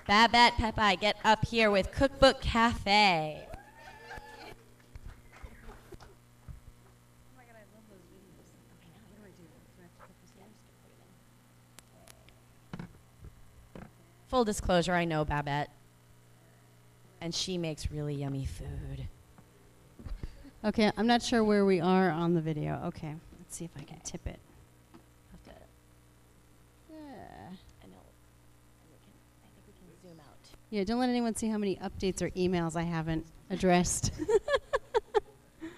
Babette Pepaj, get up here with Cookbook Cafe. Full disclosure, I know Babette, and she makes really yummy food. Okay, I'm not sure where we are on the video. Okay, let's see if I can tip it. Yeah, don't let anyone see how many updates or emails I haven't addressed. All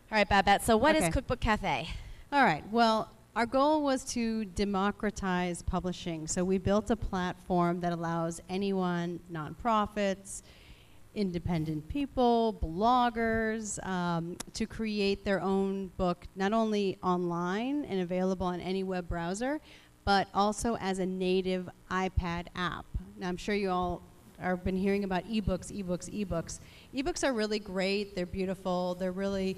right, Babette, so what is Okay. Cookbook Cafe? All right, well, our goal was to democratize publishing. So we built a platform that allows anyone, nonprofits, independent people, bloggers, to create their own book, not only online and available on any web browser, but also as a native iPad app. Now, I'm sure you all have been hearing about ebooks. Ebooks are really great. They're beautiful. They're really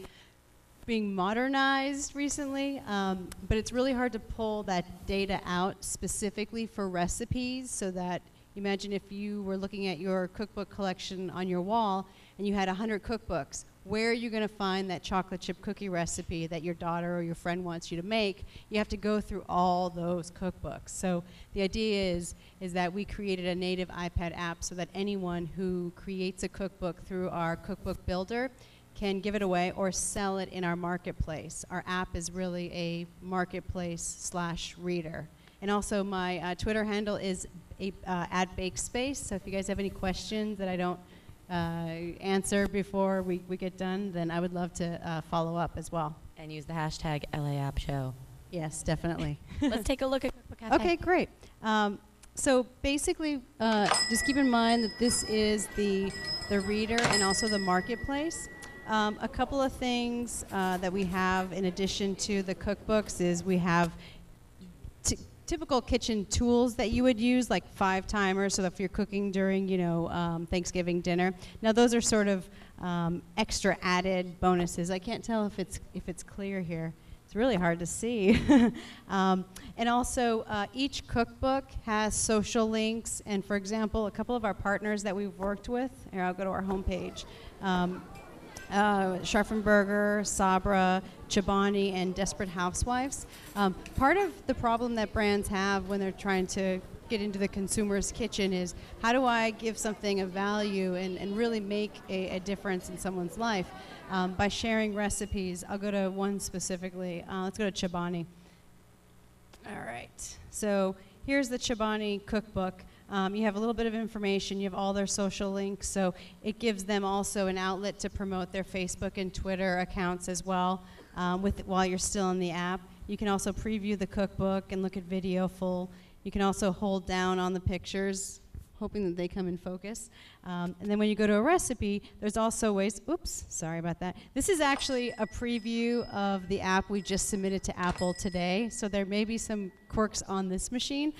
being modernized recently, but it's really hard to pull that data out specifically for recipes, so that, imagine if you were looking at your cookbook collection on your wall and you had 100 cookbooks. Where are you going to find that chocolate chip cookie recipe that your daughter or your friend wants you to make? You have to go through all those cookbooks. So the idea is that we created a native iPad app so that anyone who creates a cookbook through our cookbook builder can give it away or sell it in our marketplace. Our app is really a marketplace/reader. And also my Twitter handle is at BakeSpace. So if you guys have any questions that I don't answer before we get done, then I would love to follow up as well. And use the hashtag LAAppShow. Yes, definitely. Let's take a look at Cookbook Cafe. Okay, great. So basically, just keep in mind that this is the reader and also the marketplace. A couple of things that we have in addition to the cookbooks is we have typical kitchen tools that you would use, like 5 timers, so that if you're cooking during, Thanksgiving dinner. Now those are sort of extra added bonuses. I can't tell if it's clear here. It's really hard to see. And also, each cookbook has social links. And for example, a couple of our partners that we've worked with, here I'll go to our homepage. Scharfenberger, Sabra, Chobani, and Desperate Housewives. Part of the problem that brands have when they're trying to get into the consumer's kitchen is, how do I give something of value and really make a difference in someone's life? By sharing recipes. I'll go to one specifically. Let's go to Chobani. All right. So here's the Chobani cookbook. You have a little bit of information. You have all their social links. So it gives them also an outlet to promote their Facebook and Twitter accounts as well while you're still in the app. You can also preview the cookbook and look at video full. You can also hold down on the pictures, hoping that they come in focus. And then when you go to a recipe, there's also ways, oops, sorry about that. This is actually a preview of the app we just submitted to Apple today. So there may be some quirks on this machine.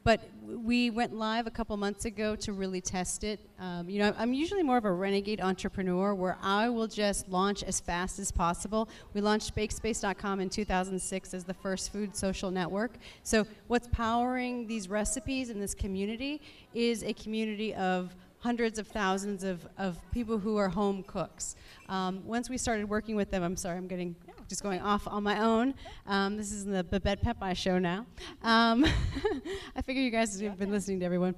But we went live a couple months ago to really test it. I'm usually more of a renegade entrepreneur where I will just launch as fast as possible. We launched BakeSpace.com in 2006 as the first food social network. So what's powering these recipes in this community is a community of hundreds of thousands of people who are home cooks. Once we started working with them, I'm sorry, I'm just going off on my own. This is the Babette Pepaj show now. I figure you guys have been listening to everyone.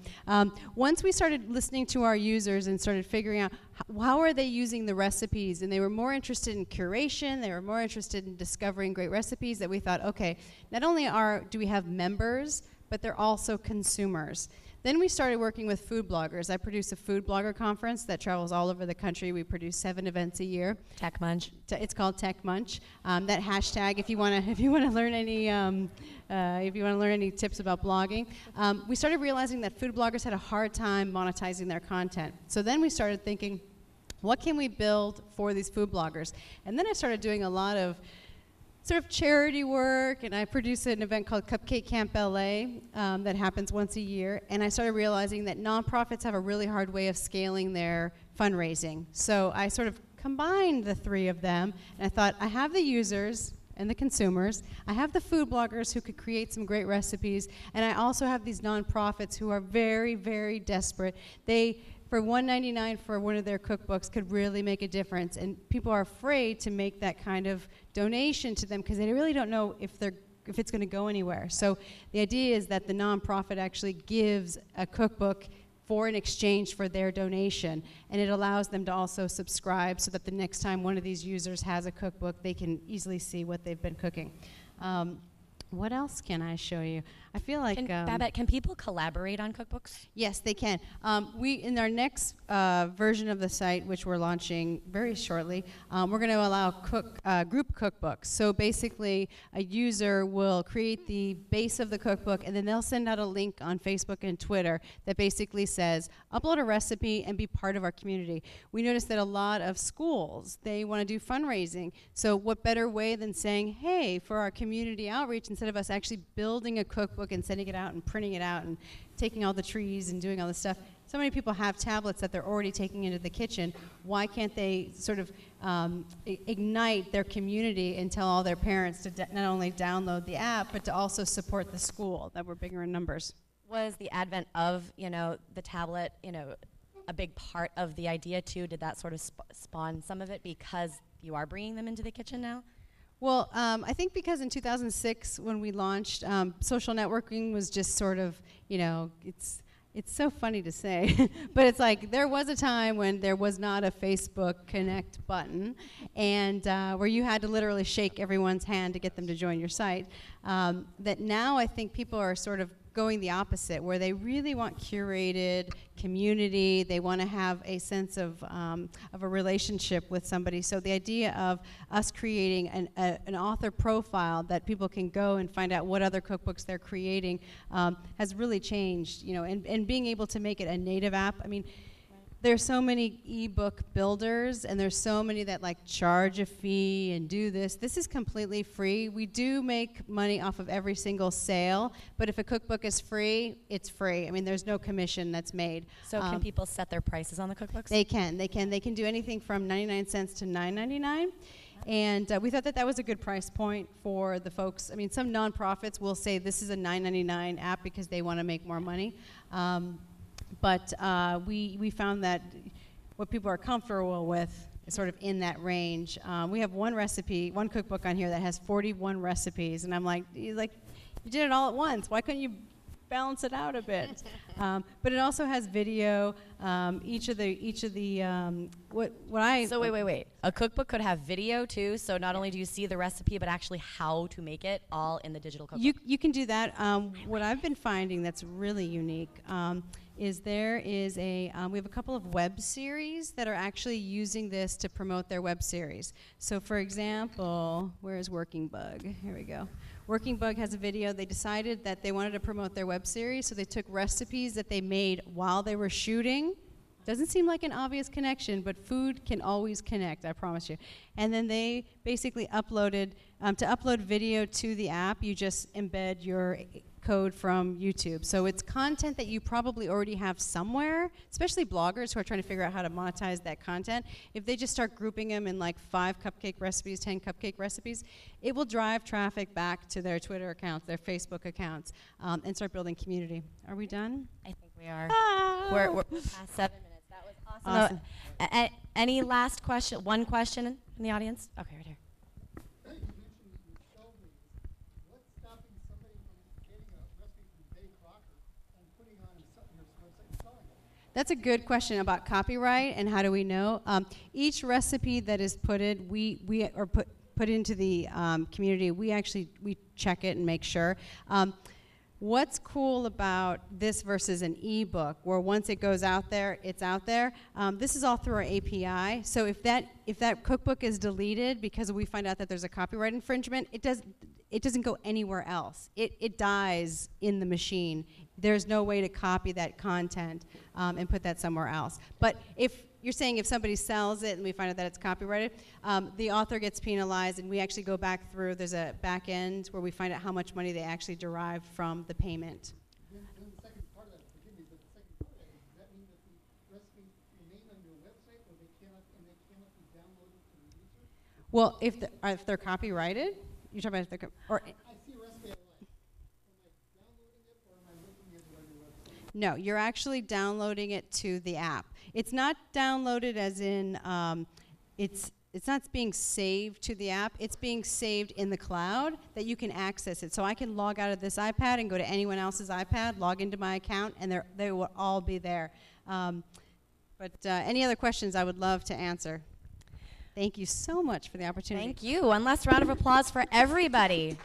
Once we started listening to our users and started figuring out how are they using the recipes, and they were more interested in curation, they were more interested in discovering great recipes, that we thought, okay, not only do we have members, but they're also consumers. Then we started working with food bloggers. I produce a food blogger conference that travels all over the country. We produce 7 events a year. Tech Munch. It's called Tech Munch. That hashtag, if you want to learn any tips about blogging, we started realizing that food bloggers had a hard time monetizing their content. So then we started thinking, what can we build for these food bloggers? And then I started doing a lot of sort of charity work, and I produce an event called Cupcake Camp LA that happens once a year, and I started realizing that nonprofits have a really hard way of scaling their fundraising. So I sort of combined the 3 of them, and I thought, I have the users, and the consumers. I have the food bloggers who could create some great recipes, and I also have these nonprofits who are very, very desperate. They, for $1.99 for one of their cookbooks, could really make a difference, and people are afraid to make that kind of donation to them because they really don't know if it's going to go anywhere. So the idea is that the nonprofit actually gives a cookbook for an exchange for their donation, and it allows them to also subscribe so that the next time one of these users has a cookbook, they can easily see what they've been cooking. What else can I show you? I feel like Babette, can people collaborate on cookbooks? Yes, they can. We, in our next version of the site, which we're launching very shortly, we're going to allow group cookbooks. So basically, a user will create the base of the cookbook, and then they'll send out a link on Facebook and Twitter that basically says, upload a recipe and be part of our community. We noticed that a lot of schools, they want to do fundraising. So what better way than saying, hey, for our community outreach, instead of us actually building a cookbook and sending it out and printing it out and taking all the trees and doing all this stuff. So many people have tablets that they're already taking into the kitchen. Why can't they sort of ignite their community and tell all their parents to not only download the app, but to also support the school, that we're bigger in numbers? Was the advent of, the tablet, a big part of the idea too? Did that sort of spawn some of it because you are bringing them into the kitchen now? Well, I think because in 2006 when we launched, social networking was just sort of, it's so funny to say, but it's like there was a time when there was not a Facebook Connect button, and where you had to literally shake everyone's hand to get them to join your site. That now I think people are sort of going the opposite, where they really want curated community. They want to have a sense of a relationship with somebody. So the idea of us creating an author profile that people can go and find out what other cookbooks they're creating has really changed. And being able to make it a native app. I mean, there's so many ebook builders, and there's so many that charge a fee and do this. This is completely free. We do make money off of every single sale, but if a cookbook is free, it's free. I mean, there's no commission that's made. So can people set their prices on the cookbooks? They can. They can do anything from 99 cents to $9.99. And we thought that was a good price point for the folks. I mean, some nonprofits will say this is a $9.99 app because they want to make more money. But we found that what people are comfortable with is sort of in that range. We have one cookbook on here that has 41 recipes, and I'm like, you did it all at once. Why couldn't you balance it out a bit? But it also has video. Each of the So wait. A cookbook could have video too. So not only do you see the recipe, but actually how to make it all in the digital cookbook. You can do that. What I've been finding that's really unique is we have a couple of web series that are actually using this to promote their web series. So for example, where's Working Bug? Here we go. Working Bug has a video. They decided that they wanted to promote their web series, so they took recipes that they made while they were shooting. Doesn't seem like an obvious connection, but food can always connect, I promise you. And then they basically uploaded, to upload video to the app, you just embed your code from YouTube. So it's content that you probably already have somewhere, especially bloggers who are trying to figure out how to monetize that content. If they just start grouping them in 5 cupcake recipes, 10 cupcake recipes, it will drive traffic back to their Twitter accounts, their Facebook accounts, and start building community. Are we done? I think we are. Ah. We're past 7 minutes. That was awesome. Any last question? One question in the audience? Okay, right here. That's a good question about copyright and how do we know. Each recipe that is put into the community, we check it and make sure. What's cool about this versus an ebook, where once it goes out there, it's out there. This is all through our API. So if that cookbook is deleted because we find out that there's a copyright infringement, it doesn't go anywhere else. It dies in the machine. There's no way to copy that content and put that somewhere else. But if you're saying if somebody sells it and we find out that it's copyrighted, the author gets penalized, and we actually go back through. There's a back end where we find out how much money they actually derived from the payment. Then the second part of that, forgive me, but the second part of that, does that mean that the recipes remain on your website, or they cannot be downloaded to the user? Well, if they're copyrighted, You're talking about or I see a recipe online. Am I downloading it or am I looking at it on your website? no, you're actually downloading it to the app. It's not downloaded as in it's not being saved to the app. It's being saved in the cloud that you can access it. So I can log out of this iPad and go to anyone else's iPad, log into my account, and they will all be there. But any other questions I would love to answer. Thank you so much for the opportunity. Thank you. One last round of applause for everybody.